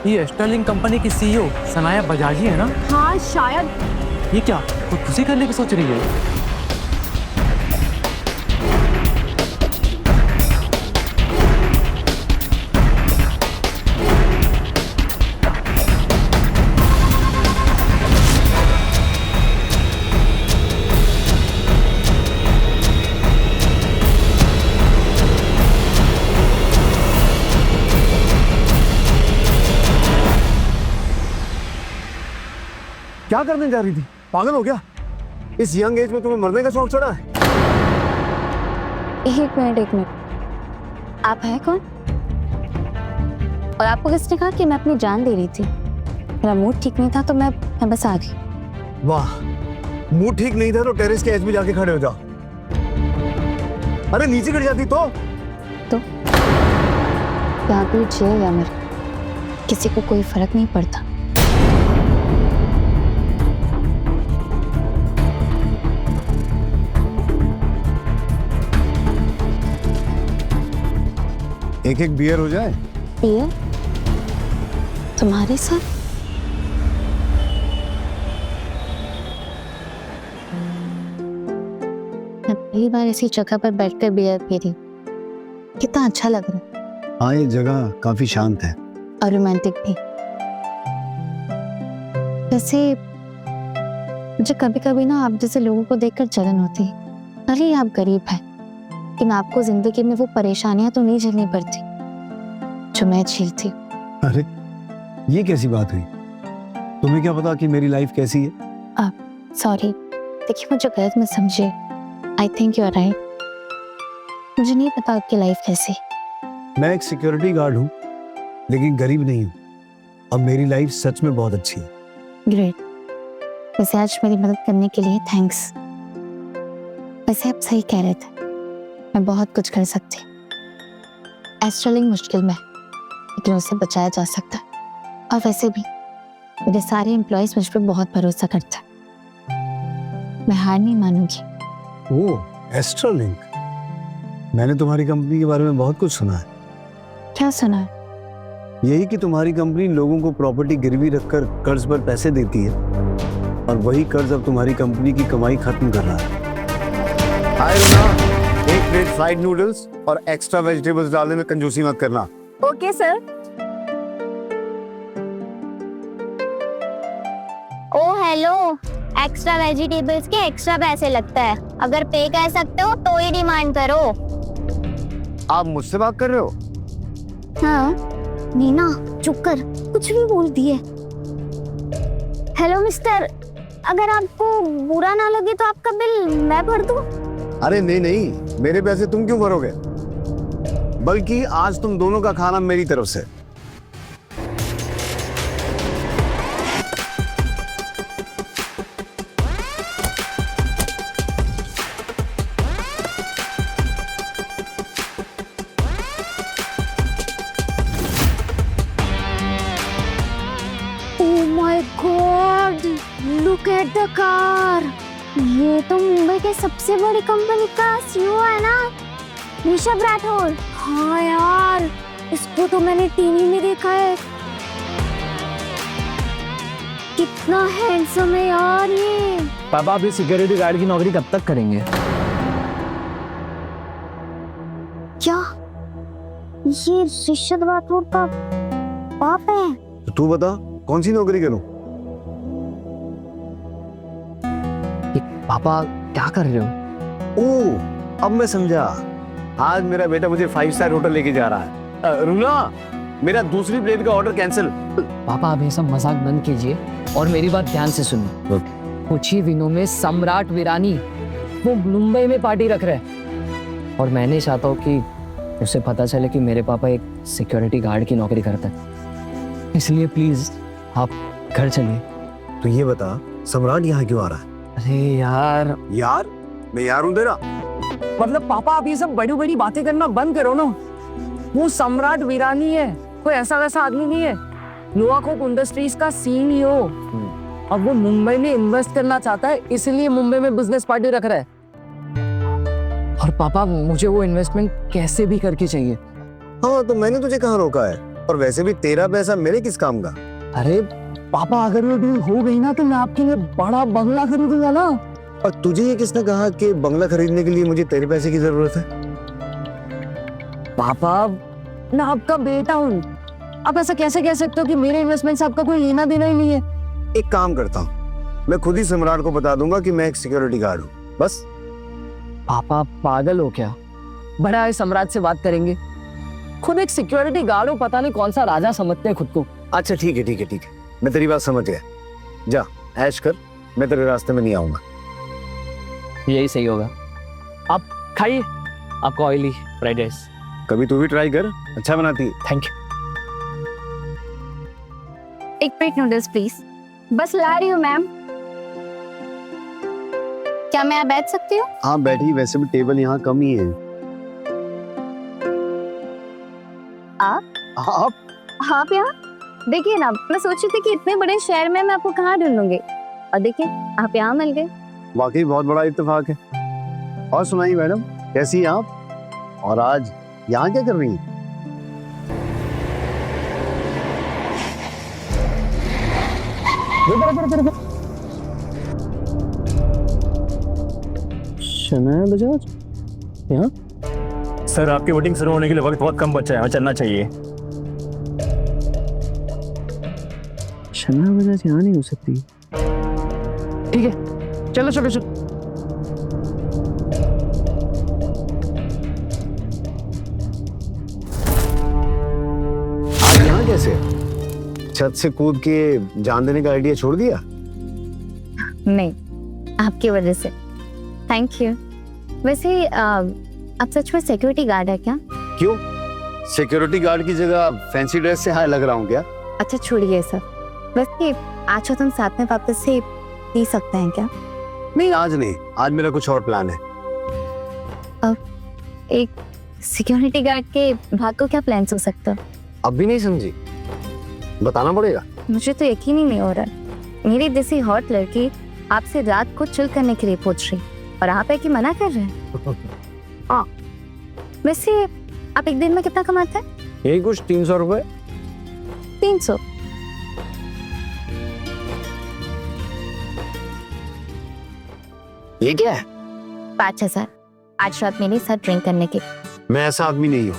ये Stirling company की CEO Sanaya Bajaj है ना? हाँ शायद। ये क्या खुदकुशी करने की सोच रही है? क्या करने जा रही थी? पागल हो क्या? इस यंग एज में तुम्हें मरने का शौक चढ़ा है? एक मिनट, आप हैं कौन? और आपको किसने कहा कि मैं अपनी जान दे रही थी? मेरा मूड ठीक नहीं था तो मैं बस आ गई। वाह, मूड ठीक नहीं था तो टेरेस के एज में जाके खड़े हो जाओ। अरे नीचे गिर जाती तो यहाँ कोई जेल या मर, किसी को कोई फर्क नहीं पड़ता। एक एक बियर हो जाए। बियर? तुम्हारे साथ? मैं पहली बार इसी जगह पर बैठकर बियर पी रही हूँ। कितना अच्छा लग रहा है। हाँ, ये जगह काफी शांत है और रोमांटिक भी। वैसे मुझे कभी कभी ना आप जैसे लोगों को देखकर जलन होती है। भले ही आप गरीब हैं, लेकिन आपको जिंदगी में वो परेशानियां तो नहीं झेलनी पड़ती जो मैं झेलती हूँ। अरे ये कैसी बात हुई? तुम्हें क्या पता कि मेरी लाइफ कैसी है? सॉरी, देखिए मुझे गलत मत समझिए। I think you are right. मुझे नहीं पता आपकी लाइफ कैसी। मैं एक सिक्योरिटी गार्ड हूँ, लेकिन गरीब नहीं हूँ। अब मेरी लाइफ सच में बहुत अच्छी है। ग्रेट। वैसे आज मेरी मदद करने के लिए थैंक्स। वैसे आप सही कह रहे थे, मैं बहुत कुछ कर सकती। एस्ट्रलिंग मुश्किल में, लेकिन उससे बचाया जा सकता है। और वैसे भी मेरे सारे एम्प्लॉयज मुझ पर बहुत भरोसा करते हैं। मैं हार नहीं मानूंगी। ओह, एस्ट्रालिंक। मैंने तुम्हारी कंपनी के बारे में बहुत कुछ सुना है। क्या सुना है? यही कि तुम्हारी कंपनी लोगों को प्रॉपर्टी गिरवी रखकर कर्ज पर पैसे देती है, और वही कर्ज अब तुम्हारी कंपनी की कमाई खत्म कर रहा है। हाय रुना, एक प्लेट फ्राइड नूडल्स और एक्स्ट्रा वेजिटेबल्स डालने में कंजूसी मत करना। Okay sir. Oh hello, extra vegetables के एक्स्ट्रा पैसे लगता है। अगर पे कर सकते हो तो ही डिमांड करो। आप मुझसे बात कर रहे हो? हाँ नीना, चुप कर, कुछ भी बोल दिए। हेलो मिस्टर, अगर आपको बुरा ना लगे तो आपका बिल मैं भर दूं? अरे नहीं नहीं, मेरे पैसे तुम क्यों भरोगे? बल्कि आज तुम दोनों का खाना मेरी तरफ से। Oh my God, look at the car. ये तो मुंबई के सबसे बड़ी कंपनी का सीईओ है ना, ऋषभ राठौर। हाँ यार, इसको तो मैंने टीवी में देखा है। कितना हैंडसम है यार ये। पापा अभी सिक्योरिटी गार्ड की नौकरी कब तक करेंगे? क्या ये ऋषभ राठौर का बाप है? तो तू बता, कौन सी नौकरी करूं? पापा क्या कर रहे हो? ओह, अब मैं समझा। आज मेरा बेटा मुझे 5 स्टार होटल लेके जा रहा है। रुना, मेरा दूसरी प्लेट का ऑर्डर कैंसिल। पापा आप ये सब मजाक बंद कीजिए और मेरी बात ध्यान से सुनिए। कुछ ही दिनों में सम्राट वीरानी वो मुंबई में पार्टी रख रहे हैं, और मैं नहीं चाहता हूँ कि उसे पता चले कि मेरे पापा एक सिक्योरिटी गार्ड की नौकरी करते हैं। इसलिए प्लीज आप घर चलिए। तो ये बता, सम्राट यहाँ क्यों आ रहा है? अरे यार, यार, मैं यार हूं तेरा। मतलब पापा आप ये सब बड़ी बड़ी बातें करना बंद करो ना। वो सम्राट वीरानी है, कोई ऐसा वैसा आदमी नहीं है। नोवाकोक इंडस्ट्रीज का सीईओ। अब वो मुंबई में इन्वेस्ट करना चाहता है, इसलिए मुंबई में बिजनेस पार्टी रख रहा है। और पापा मुझे वो इन्वेस्टमेंट कैसे भी करके चाहिए। हाँ, तो मैंने तुझे कहाँ रोका है? और वैसे भी तेरा पैसा मेरे किस काम का? अरे पापा, अगर ये डील हो गई ना तो मैं आपके लिए बड़ा बंगला खरीदूंगा ना। और तुझे ये किसने कहा कि बंगला खरीदने के लिए मुझे तेरे पैसे की जरूरत है? पापा, मैं आपका बेटा हूँ, आप ऐसा कैसे कह सकते हो कि मेरे इन्वेस्टमेंट से आपका कोई लेना देना ही नहीं है? एक काम करता हूँ, मैं खुद ही सम्राट को बता दूंगा कि मैं एक सिक्योरिटी गार्ड हूँ, बस। पापा पागल हो क्या? बड़ा है, सम्राट से बात करेंगे। खुद एक सिक्योरिटी गार्ड हो, पता नहीं कौन सा राजा समझते हैं खुद को। अच्छा ठीक है ठीक है ठीक है, मैं तेरी बात समझ गया। जा ऐश कर, मैं तेरे रास्ते में नहीं आऊंगा। यही सही होगा। आप खाइए, आपका ऑयली फ्राइड राइस। कभी तू भी ट्राई कर, अच्छा बनाती है। Thank you. एक प्लेट नूडल्स प्लीज। बस ला रही हूँ मैम। क्या मैं यहाँ बैठ सकती हूँ? हाँ बैठी, वैसे भी टेबल यहाँ कम ही है। आप आप यहाँ? देखिए ना, मैं सोच रही थी कि इतने बड़े शहर में मैं आपको कहाँ ढूंढूंगी, और देखिए आप यहाँ मिल गए। वाकई बहुत बड़ा इत्तेफाक है। और सुनाइए मैडम, कैसी हैं आप? और आज यहाँ क्या कर रही हैं? शनाया बजाज यहाँ? सर आपकी वोटिंग शुरू होने के लिए वक्त बहुत कम बचा है, हमें चलना चाहिए। शनाया बजाज यहाँ नहीं हो सकती। ठीक है, चलो चलो चलो। आप यहाँ कैसे? छत से कूद के जान देने का आइडिया छोड़ दिया? नहीं, आपकी वजह से। Thank you. वैसे आप सच में सिक्योरिटी गार्ड है क्या? क्यों, सिक्योरिटी गार्ड की जगह फैंसी ड्रेस से हाय लग रहा हूँ क्या? अच्छा छोड़िए सर। वैसे आज तो हम साथ में वापस से पी सकते हैं क्या? नहीं आज नहीं, आज मेरा कुछ और प्लान है। एक सिक्योरिटी गार्ड के भाग को क्या प्लान हो सकता है? अब भी नहीं समझी? बताना पड़ेगा। मुझे तो यकीन ही नहीं हो रहा। मेरी जैसी हॉट लड़की आपसे रात को चिल करने के लिए पूछ रही, और आप है कि मना कर रहे हैं। वैसे आप एक दिन में कितना कमाते हैं? यही कुछ 300 रुपए। 300? ये क्या है? 5000 आज रात मेरे साथ ड्रिंक करने के। मैं ऐसा आदमी नहीं हूँ।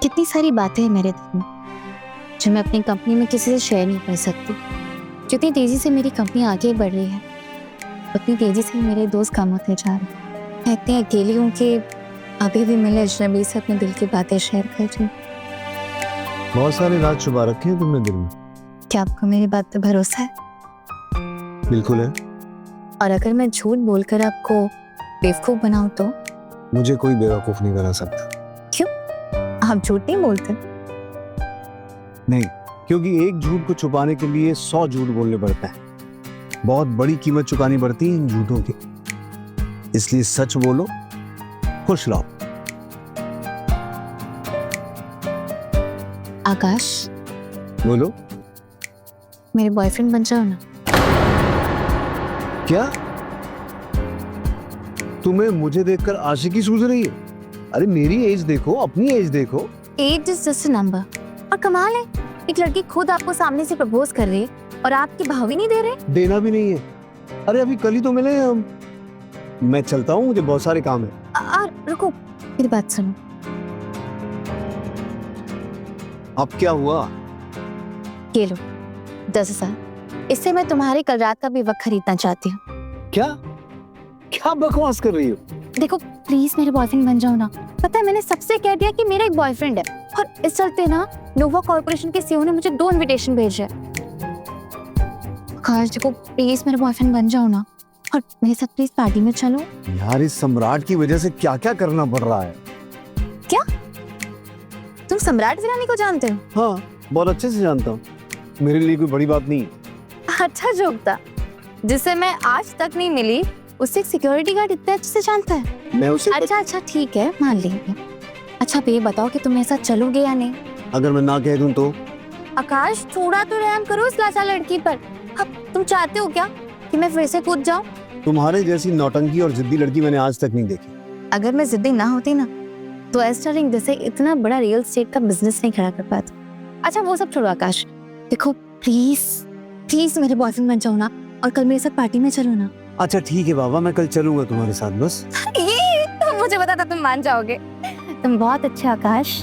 कितनी सारी बातें हैं मेरे दिल में जो मैं अपनी कंपनी में किसी से शेयर नहीं कर सकती। जितनी तेजी से मेरी कंपनी आगे बढ़ रही है, उतनी तेजी से मेरे दोस्त कम होते जा रहे हैं। मैं इतनी अकेली हूँ कि अभी भी मिले अजनबी से अपने दिल की बातें शेयर कर रही हूँ। बहुत सारे राज छुपा रखे हैं तुमने दिल में। क्या आपको मेरी बात पे भरोसा है? बिल्कुल है। और अगर मैं झूठ बोलकर आपको बेवकूफ बनाऊं तो? मुझे कोई बेवकूफ नहीं बना सकता। आप झूठ नहीं बोलते? नहीं, क्योंकि एक झूठ को छुपाने के लिए 100 झूठ बोलने पड़ता है। बहुत बड़ी कीमत चुकानी पड़ती है इन झूठों की। इसलिए सच बोलो, खुश रहो। आकाश, बोलो। मेरे बॉयफ्रेंड बन जाओ ना। क्या तुम्हें मुझे देखकर आशिकी सूझ रही है? अरे मेरी एज देखो, अपनी एज देखो। Age is just a number. और कमाल है, एक लड़की खुद आपको सामने से प्रपोज कर रही है और आपकी भाव ही नहीं दे रहे। देना भी नहीं है। अरे अभी कल ही तो मिले हम। मैं चलता हूँ, मुझे बहुत सारे काम है। रुको, मेरी बात सुनो। अब क्या हुआ? ये लो 10,000। इससे मैं तुम्हारी कल रात का भी वक्त खरीदना चाहती हूँ। क्या क्या बकवास कर रही हो? देखो प्लीज मेरे बॉयफ्रेंड बन जाओ ना। पता है मैंने सबसे कह दिया कि मेरा एक बॉयफ्रेंड है, और इस चलते ना नोवा कॉर्पोरेशन के सीईओ ने मुझे 2 इनविटेशन भेजे। आकाश देखो प्लीज मेरा बॉयफ्रेंड बन जाओ ना, और मेरे साथ प्लीज पार्टी में चलो। यार इस सम्राट की वजह से क्या क्या करना पड़ रहा है। क्या तुम सम्राट वीरानी को जानते हो? हाँ बहुत अच्छे से जानता हूँ, मेरे लिए कोई बड़ी बात नहीं है। अच्छा जोक था, जिसे मैं आज तक नहीं मिली उससे एक सिक्योरिटी गार्ड इतने अच्छे से जानता है। मैं उसे अच्छा ठीक है, मान लेंगे। अच्छा अब ये बताओ कि तुम मेरे साथ चलोगे या नहीं? अगर मैं ना कह दूं तो? आकाश थोड़ा तो रहम करो उस लाचार लड़की पर। अब तुम चाहते हो क्या कि मैं फिर से कूद जाऊं? तुम्हारे जैसी नौटंकी और जिद्दी लड़की मैंने आज तक नहीं देखी। अगर मैं जिद्दी ना होती ना तो एस्टर्लिंग जैसे इतना बड़ा रियल एस्टेट का बिजनेस नहीं खड़ा कर पाते। अच्छा वो सब छोड़ो आकाश, देखो प्लीज प्लीज मेरे बॉयफ्रेंड बन जाओ ना, और कल मेरे साथ पार्टी में चलो ना। अच्छा ठीक है बाबा, मैं कल चलूंगा तुम्हारे साथ बस। मुझे पता था तुम मान जाओगे, तुम बहुत अच्छे हो आकाश।